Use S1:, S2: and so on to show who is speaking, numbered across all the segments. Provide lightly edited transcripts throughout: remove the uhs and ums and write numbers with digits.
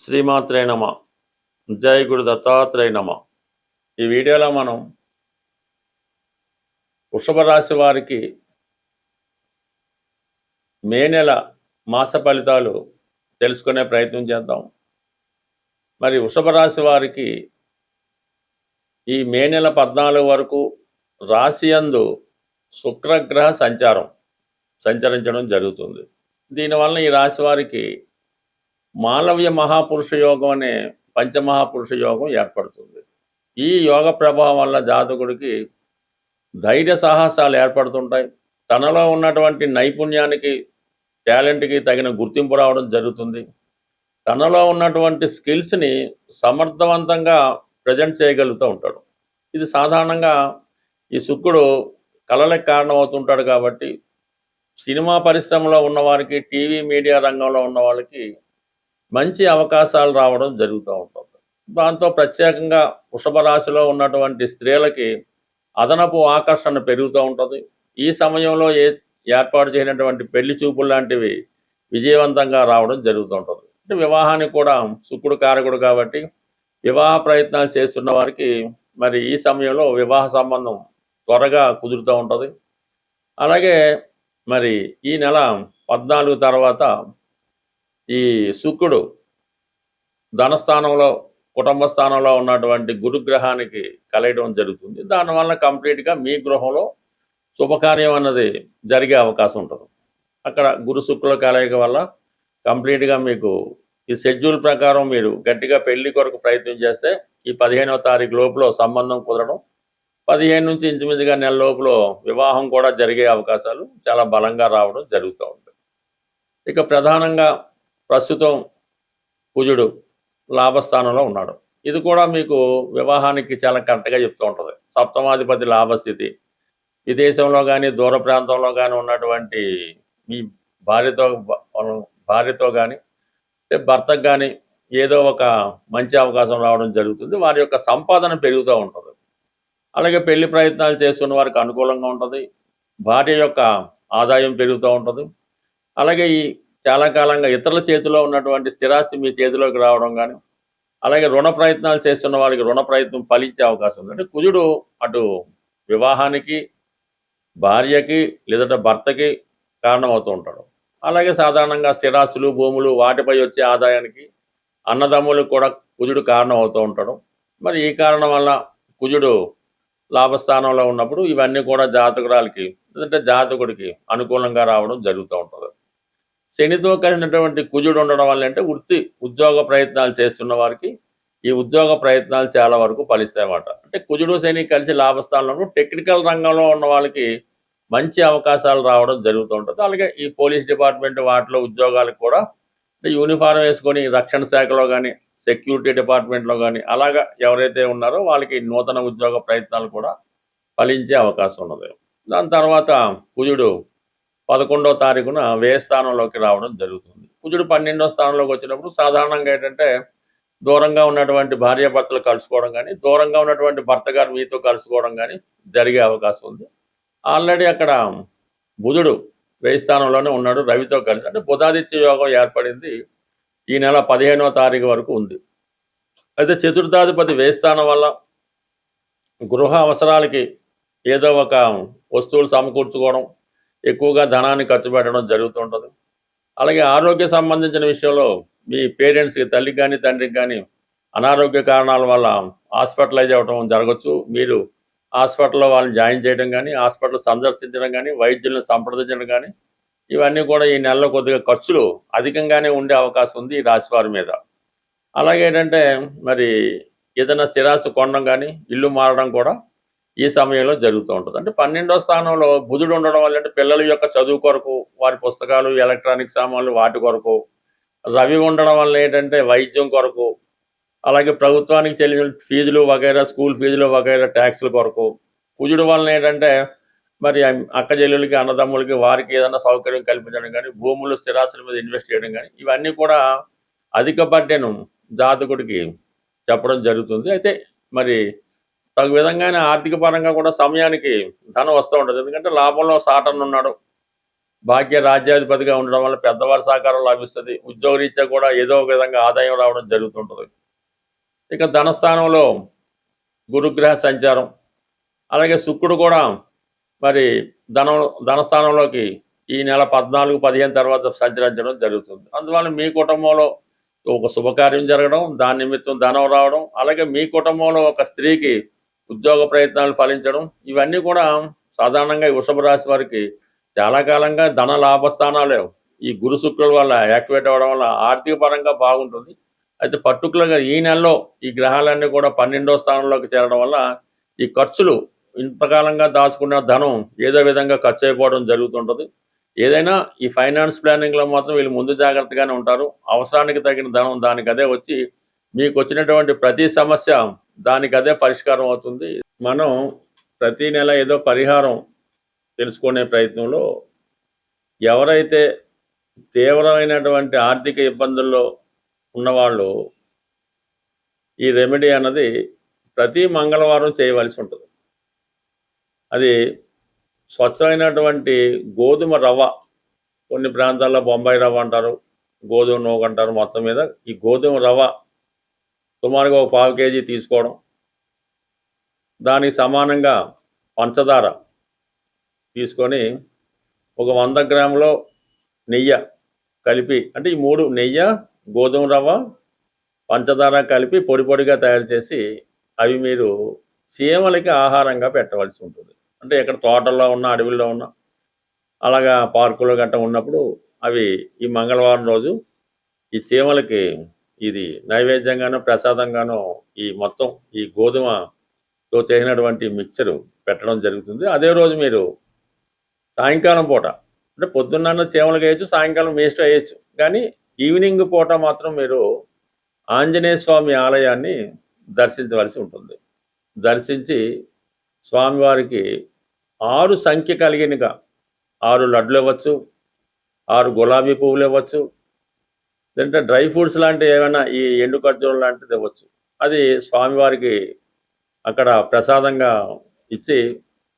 S1: శ్రీమాత్రే నమ. జై గురు దత్తాత్రేయ నమ. ఈ వీడియోలో మనం వృషభ రాశి వారికి మే నెల మాస ఫలితాలు తెలుసుకునే ప్రయత్నం చేద్దాం. మరి వృషభ రాశి వారికి ఈ మే నెల 14 వరకు రాశి యందు శుక్రగ్రహ సంచరించడం జరుగుతుంది. దీనివల్ల ఈ రాశి వారికి మాలవ్య మహాపురుష యోగం అనే పంచమహాపురుష యోగం ఏర్పడుతుంది. ఈ యోగ ప్రభావం వల్ల జాతకుడికి ధైర్య సాహసాలు ఏర్పడుతుంటాయి. తనలో ఉన్నటువంటి నైపుణ్యానికి, టాలెంట్కి తగిన గుర్తింపు రావడం జరుగుతుంది. తనలో ఉన్నటువంటి స్కిల్స్ని సమర్థవంతంగా ప్రజెంట్ చేయగలుగుతూ ఉంటాడు. ఇది సాధారణంగా ఈ శుక్రుడు కళలకు కారణమవుతుంటాడు కాబట్టి సినిమా పరిశ్రమలో ఉన్నవారికి, టీవీ మీడియా రంగంలో ఉన్న వాళ్ళకి మంచి అవకాశాలు రావడం జరుగుతూ ఉంటుంది. దాంతో ప్రత్యేకంగా వృషభ రాశిలో ఉన్నటువంటి స్త్రీలకి అదనపు ఆకర్షణ పెరుగుతూ ఉంటుంది. ఈ సమయంలో ఏర్పాటు చేయనటువంటి పెళ్లి చూపులు లాంటివి విజయవంతంగా రావడం జరుగుతూ ఉంటుంది. అంటే వివాహానికి కూడా శుక్రుడు కారకుడు కాబట్టి వివాహ ప్రయత్నాలు చేస్తున్న వారికి మరి ఈ సమయంలో వివాహ సంబంధం త్వరగా కుదురుతూ ఉంటుంది. అలాగే మరి ఈ నెల 14 తర్వాత ఈ శుక్రుడు ధనస్థానంలో, కుటుంబ స్థానంలో ఉన్నటువంటి గురుగ్రహానికి కలయడం జరుగుతుంది. దానివల్ల కంప్లీట్గా మీ గృహంలో శుభకార్యం అన్నది జరిగే అవకాశం ఉంటుంది. అక్కడ గురు శుక్రుల కలయిక వల్ల కంప్లీట్గా మీకు ఈ షెడ్యూల్ ప్రకారం మీరు గట్టిగా పెళ్లి కొరకు ప్రయత్నం చేస్తే ఈ 15వ తారీఖు లోపల సంబంధం కుదరడం, 15 నుంచి ఇంచుమించుగా నెల లోపల వివాహం కూడా జరిగే అవకాశాలు చాలా బలంగా రావడం జరుగుతూ ఉంటుంది. ఇక ప్రధానంగా ప్రస్తుతం కుజుడు లాభస్థానంలో ఉన్నాడు. ఇది కూడా మీకు వివాహానికి చాలా కరెక్ట్గా చెప్తూ ఉంటుంది. సప్తమాధిపతి లాభస్థితి. విదేశంలో కానీ దూర ప్రాంతంలో కానీ ఉన్నటువంటి మీ భార్యతో కానీ భర్తకు కానీ ఏదో ఒక మంచి అవకాశం రావడం జరుగుతుంది. వారి యొక్క సంపాదన పెరుగుతూ ఉంటుంది. అలాగే పెళ్లి ప్రయత్నాలు చేస్తున్న వారికి అనుకూలంగా ఉంటుంది. భార్య యొక్క ఆదాయం పెరుగుతూ ఉంటుంది. అలాగే ఈ చాలా కాలంగా ఇతరుల చేతిలో ఉన్నటువంటి స్థిరాస్తి మీ చేతిలోకి రావడం కానీ, అలాగే రుణ ప్రయత్నాలు చేస్తున్న వారికి రుణ ప్రయత్నం ఫలించే అవకాశం ఉంది. అంటే కుజుడు అటు వివాహానికి, భార్యకి లేదంటే భర్తకి కారణమవుతూ ఉంటాడు. అలాగే సాధారణంగా స్థిరాస్తులు, భూములు వాటిపై వచ్చే ఆదాయానికి అన్నదమ్ములకు కూడా కుజుడు కారణం అవుతూ ఉంటాడు. మరి ఈ కారణం వల్ల కుజుడు లాభస్థానంలో ఉన్నప్పుడు ఇవన్నీ కూడా జాతకురాలకి లేదంటే జాతకుడికి అనుకూలంగా రావడం జరుగుతూ ఉంటుంది. శనితో కలిసినటువంటి కుజుడు ఉండడం వల్ల అంటే ఉద్యోగ ప్రయత్నాలు చేస్తున్న వారికి ఈ ఉద్యోగ ప్రయత్నాలు చాలా వరకు ఫలిస్తాయన్నమాట. అంటే కుజుడు శని కలిసి లాభస్థానంలో టెక్నికల్ రంగంలో ఉన్న వాళ్ళకి మంచి అవకాశాలు రావడం జరుగుతూ ఉంటుంది. అలాగే ఈ పోలీస్ డిపార్ట్మెంట్ వాటిలో ఉద్యోగాలకు కూడా యూనిఫారం వేసుకొని రక్షణ శాఖలో కానీ, సెక్యూరిటీ డిపార్ట్మెంట్లో కానీ అలాగా ఎవరైతే ఉన్నారో వాళ్ళకి నూతన ఉద్యోగ ప్రయత్నాలు కూడా ఫలించే అవకాశం ఉన్నది. దాని తర్వాత కుజుడు 11వ తారీఖున వ్యయ స్థానంలోకి రావడం జరుగుతుంది. కుజుడు 12వ స్థానంలోకి వచ్చినప్పుడు సాధారణంగా ఏంటంటే దూరంగా ఉన్నటువంటి భార్యాభర్తలు కలుసుకోవడం కానీ, దూరంగా ఉన్నటువంటి భర్త గారు మీతో కలుసుకోవడం కానీ జరిగే అవకాశం ఉంది. ఆల్రెడీ అక్కడ బుధుడు వ్యయ స్థానంలోనే ఉన్నాడు రవితో కలిసి. అంటే బుధాదిత్య యోగం ఏర్పడింది ఈ నెల 15వ తారీఖు వరకు ఉంది. అయితే చతుర్థాధిపతి వ్యయ స్థానం వల్ల గృహ అవసరాలకి ఏదో ఒక వస్తువులు సమకూర్చుకోవడం, ఎక్కువగా ధనాన్ని ఖర్చు పెట్టడం జరుగుతుంటుంది. అలాగే ఆరోగ్య సంబంధించిన విషయంలో మీ పేరెంట్స్కి, తల్లికి కానీ తండ్రికి కానీ అనారోగ్య కారణాల వల్ల హాస్పిటలైజ్ అవ్వడం జరగచ్చు. మీరు హాస్పిటల్లో వాళ్ళని జాయిన్ చేయడం కానీ, హాస్పిటల్ సందర్శించడం కానీ, వైద్యులను సంప్రదించడం కానీ ఇవన్నీ కూడా ఈ నెలలో కొద్దిగా ఖర్చులు అధికంగానే ఉండే అవకాశం ఉంది ఈ రాశి వారి మీద. అలాగే ఏంటంటే మరి ఏదైనా స్థిరాస్తి కొనడం కానీ, ఇల్లు మారడం కూడా ఈ సమయంలో జరుగుతూ ఉంటుంది. అంటే 12వ స్థానంలో బుధుడు ఉండడం వల్ల అంటే పిల్లల యొక్క చదువు కొరకు, వారి పుస్తకాలు, ఎలక్ట్రానిక్ సామాన్లు వాటి కొరకు, రవి ఉండడం వల్ల ఏంటంటే వైద్యం కొరకు, అలాగే ప్రభుత్వానికి చెల్లిన ఫీజులు వగైరా, స్కూల్ ఫీజులు వగైరా, ట్యాక్సుల కొరకు, కుజుడు వలన ఏంటంటే మరి అక్క చెల్లెలకి, అన్నదమ్ములకి వారికి ఏదైనా సౌకర్యం కల్పించడం కానీ, భూములు స్థిరాస్తుల మీద ఇన్వెస్ట్ చేయడం కానీ ఇవన్నీ కూడా అధిక బడ్డెను జాతకుడికి చెప్పడం జరుగుతుంది. అయితే మరి తగు విధంగానే ఆర్థిక పరంగా కూడా సమయానికి ధనం వస్తూ ఉంటుంది. ఎందుకంటే లాభంలో సాటన్ ఉన్నాడు. భాగ్య రాజ్యాధిపతిగా ఉండడం వల్ల పెద్దవారి సహకారం లభిస్తుంది. ఉద్యోగరీత్యా కూడా ఏదో ఒక విధంగా ఆదాయం రావడం జరుగుతుంటుంది. ఇక ధనస్థానంలో గురుగ్రహ సంచారం, అలాగే శుక్రుడు కూడా మరి ధనస్థానంలోకి ఈ నెల 14-15 తర్వాత సంచరించడం జరుగుతుంది. అందువల్ల మీ కుటుంబంలో ఒక శుభకార్యం జరగడం, దాని నిమిత్తం ధనం రావడం, అలాగే మీ కుటుంబంలో ఒక స్త్రీకి ఉద్యోగ ప్రయత్నాలు ఫలించడం, ఇవన్నీ కూడా సాధారణంగా ఈ వృషభ రాశి వారికి చాలా కాలంగా ధన లాభస్థానాలు ఈ గురు శుక్రుల వల్ల యాక్టివేట్ అవ్వడం వల్ల ఆర్థిక పరంగా బాగుంటుంది. అయితే పర్టికులర్గా ఈ నెలలో ఈ గ్రహాలన్నీ కూడా 12వ స్థానంలోకి చేరడం వల్ల ఈ ఖర్చులు, ఇంతకాలంగా దాచుకున్న ధనం ఏదో విధంగా ఖర్చు అయిపోవడం జరుగుతుంటుంది. ఏదైనా ఈ ఫైనాన్స్ ప్లానింగ్లో మాత్రం వీళ్ళు ముందు జాగ్రత్తగానే ఉంటారు. అవసరానికి తగిన ధనం దానికి అదే వచ్చి మీకు వచ్చినటువంటి ప్రతి సమస్య దానికి అదే పరిష్కారం అవుతుంది. మనం ప్రతి నెల ఏదో పరిహారం తెలుసుకునే ప్రయత్నంలో ఎవరైతే తీవ్రమైనటువంటి ఆర్థిక ఇబ్బందుల్లో ఉన్నవాళ్ళు ఈ రెమెడీ అన్నది ప్రతి మంగళవారం చేయవలసి ఉంటుంది. అది స్వచ్ఛమైనటువంటి గోధుమ రవ్వ, కొన్ని ప్రాంతాల్లో బొంబాయి రవ్వ అంటారు, గోధుమ నూక అంటారు, మొత్తం మీద ఈ గోధుమ రవ్వ సుమారుగా ఒక 1/4 కేజీ తీసుకోవడం, దానికి సమానంగా పంచదార తీసుకొని ఒక 100 గ్రాములో నెయ్యి కలిపి, అంటే ఈ 3 నెయ్యి, గోధుమ రవ్వ, పంచదార కలిపి పొడి పొడిగా తయారు చేసి అవి మీరు చీమలకి ఆహారంగా పెట్టవలసి ఉంటుంది. అంటే ఎక్కడ తోటల్లో ఉన్న, అడవిలో ఉన్న, అలాగా పార్కులో గట్ట ఉన్నప్పుడు అవి ఈ మంగళవారం రోజు ఈ చీమలకి ఇది నైవేద్యంగానో ప్రసాదంగానో ఈ మొత్తం ఈ గోధుమతో చేసినటువంటి మిక్చరు పెట్టడం జరుగుతుంది. అదే రోజు మీరు సాయంకాలం పూట, అంటే పొద్దున్న చీమలకు వేయచ్చు, సాయంకాలం వేస్ట్ వేయచ్చు, కానీ ఈవినింగ్ పూట మాత్రం మీరు ఆంజనేయ స్వామి ఆలయాన్ని దర్శించవలసి ఉంటుంది. దర్శించి స్వామివారికి 6 సంఖ్య కలిగినగా 6 లడ్లు ఇవ్వచ్చు, 6 గులాబీ పువ్వులు ఇవ్వచ్చు, లేదంటే డ్రై ఫ్రూట్స్ లాంటివి ఏమైనా ఈ ఎండు ఖర్జూరం లాంటిది ఇవ్వచ్చు. అది స్వామివారికి అక్కడ ప్రసాదంగా ఇచ్చి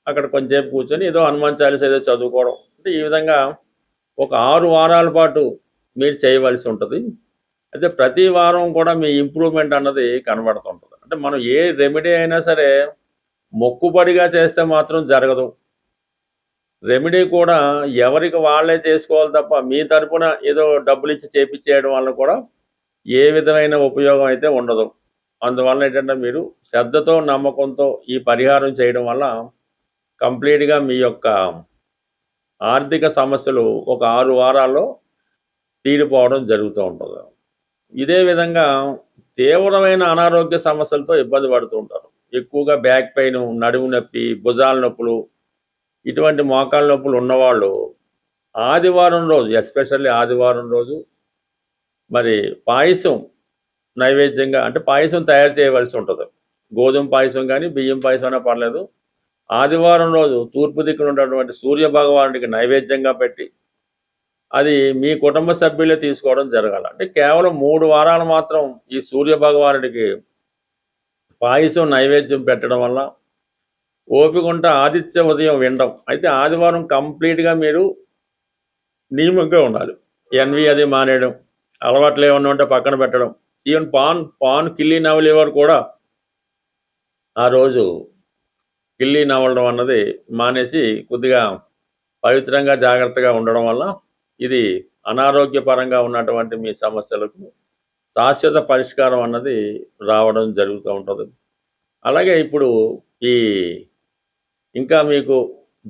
S1: అక్కడ కొంచెంసేపు కూర్చొని ఏదో హనుమాన్ చాలీస ఏదో చదువుకోవడం. అంటే ఈ విధంగా ఒక 6 వారాల పాటు మీరు చేయవలసి ఉంటుంది. అయితే ప్రతి వారం కూడా మీ ఇంప్రూవ్మెంట్ అన్నది కనబడుతుంటుంది. అంటే మనం ఏ రెమెడీ అయినా సరే మొక్కుబడిగా చేస్తే మాత్రం జరగదు. రెమెడీ కూడా ఎవరికి వాళ్ళే చేసుకోవాలి తప్ప మీ తరపున ఏదో డబ్బులు ఇచ్చి చేపించేయడం వల్ల కూడా ఏ విధమైన ఉపయోగం అయితే ఉండదు. అందువల్ల ఏంటంటే మీరు శ్రద్ధతో, నమ్మకంతో ఈ పరిహారం చేయడం వల్ల కంప్లీట్గా మీ యొక్క ఆర్థిక సమస్యలు ఒక 6 వారాల్లో తీరిపోవడం జరుగుతూ ఉంటుంది. ఇదే విధంగా తీవ్రమైన అనారోగ్య సమస్యలతో ఇబ్బంది పడుతూ ఉంటారు. ఎక్కువగా బ్యాక్ పెయిన్, నడుము నొప్పి, భుజాల నొప్పులు, ఇటువంటి మోకాళ్ళ నొప్పులు ఉన్నవాళ్ళు ఆదివారం రోజు, ఎస్పెషల్లీ ఆదివారం రోజు మరి పాయసం నైవేద్యంగా, అంటే పాయసం తయారు చేయవలసి ఉంటుంది. గోధుమ పాయసం కానీ బియ్యం పాయసం అయినా పర్లేదు. ఆదివారం రోజు తూర్పు దిక్కున ఉన్నటువంటి సూర్య భగవానుడికి నైవేద్యంగా పెట్టి అది మీ కుటుంబ సభ్యులే తీసుకోవడం జరగాలి. అంటే కేవలం 3 వారాలు మాత్రం ఈ సూర్య భగవానుడికి పాయసం నైవేద్యం పెట్టడం వల్ల ఓపికంట ఆదిత్య ఉదయం వినడం. అయితే ఆదివారం కంప్లీట్గా మీరు నియమంగా ఉండాలి. ఎన్వి అది మానేయడం, అలవాట్లు ఏమన్నా ఉంటే పక్కన పెట్టడం. ఈవెన్ పాన్ కిల్లి నవలేవారు కూడా ఆ రోజు కిల్లి నవలడం అన్నది మానేసి కొద్దిగా పవిత్రంగా జాగ్రత్తగా ఉండడం వల్ల ఇది అనారోగ్యపరంగా ఉన్నటువంటి మీ సమస్యలకు శాశ్వత పరిష్కారం అన్నది రావడం జరుగుతూ ఉంటుంది. అలాగే ఇప్పుడు ఈ ఇంకా మీకు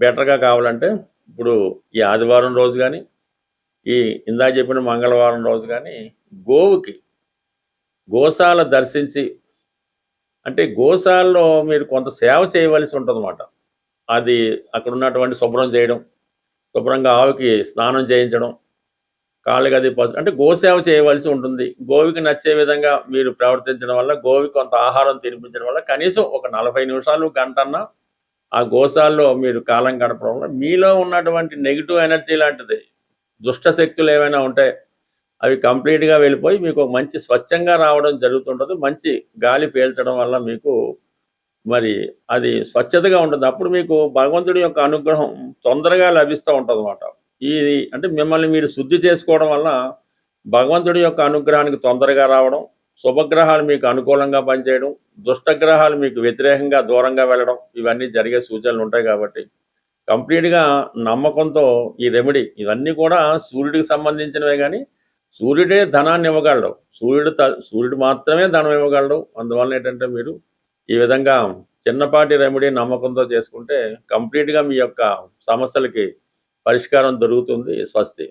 S1: బెటర్గా కావాలంటే ఇప్పుడు ఈ ఆదివారం రోజు కానీ ఈ ఇందాక చెప్పిన మంగళవారం రోజు కానీ గోశాల దర్శించి, అంటే గోశాలలో మీరు కొంత సేవ చేయవలసి ఉంటుందన్నమాట. అది అక్కడ ఉన్నటువంటి శుభ్రం చేయడం, శుభ్రంగా ఆవుకి స్నానం చేయించడం, కాళ్ళకి అది అంటే గోసేవ చేయవలసి ఉంటుంది. గోవికి నచ్చే విధంగా మీరు ప్రవర్తించడం వల్ల, గోవికి కొంత ఆహారం తినిపించడం వల్ల కనీసం ఒక 40 నిమిషాలు, గంటన్నా ఆ గోశాలలో మీరు కాలం గడపడం వల్ల మీలో ఉన్నటువంటి నెగిటివ్ ఎనర్జీ లాంటిది, దుష్ట శక్తులు ఏమైనా ఉంటే అవి కంప్లీట్గా వెళ్ళిపోయి మీకు ఒక మంచి స్వచ్ఛంగా రావడం జరుగుతుంటుంది. మంచి గాలి పీల్చడం వల్ల మీకు మరి అది స్వచ్ఛతగా ఉంటుంది. అప్పుడు మీకు భగవంతుడి యొక్క అనుగ్రహం తొందరగా లభిస్తూ ఉంటుంది అన్నమాట. ఈ అంటే మిమ్మల్ని మీరు శుద్ధి చేసుకోవడం వల్ల భగవంతుడి యొక్క అనుగ్రహానికి తొందరగా రావడం, శుభగ్రహాలు మీకు అనుకూలంగా పనిచేయడం, దుష్టగ్రహాలు మీకు వ్యతిరేకంగా దూరంగా వెళ్ళడం, ఇవన్నీ జరిగే సూచనలు ఉంటాయి. కాబట్టి కంప్లీట్గా నమ్మకంతో ఈ రెమెడీ ఇవన్నీ కూడా సూర్యుడికి సంబంధించినవే, కానీ సూర్యుడే ధనాన్ని ఇవ్వగలడు. సూర్యుడు మాత్రమే ధనం ఇవ్వగలడు. అందువల్ల ఏంటంటే మీరు ఈ విధంగా చిన్నపాటి రెమెడీ నమ్మకంతో చేసుకుంటే కంప్లీట్గా మీ యొక్క సమస్యలకి పరిష్కారం దొరుకుతుంది. స్వస్తి.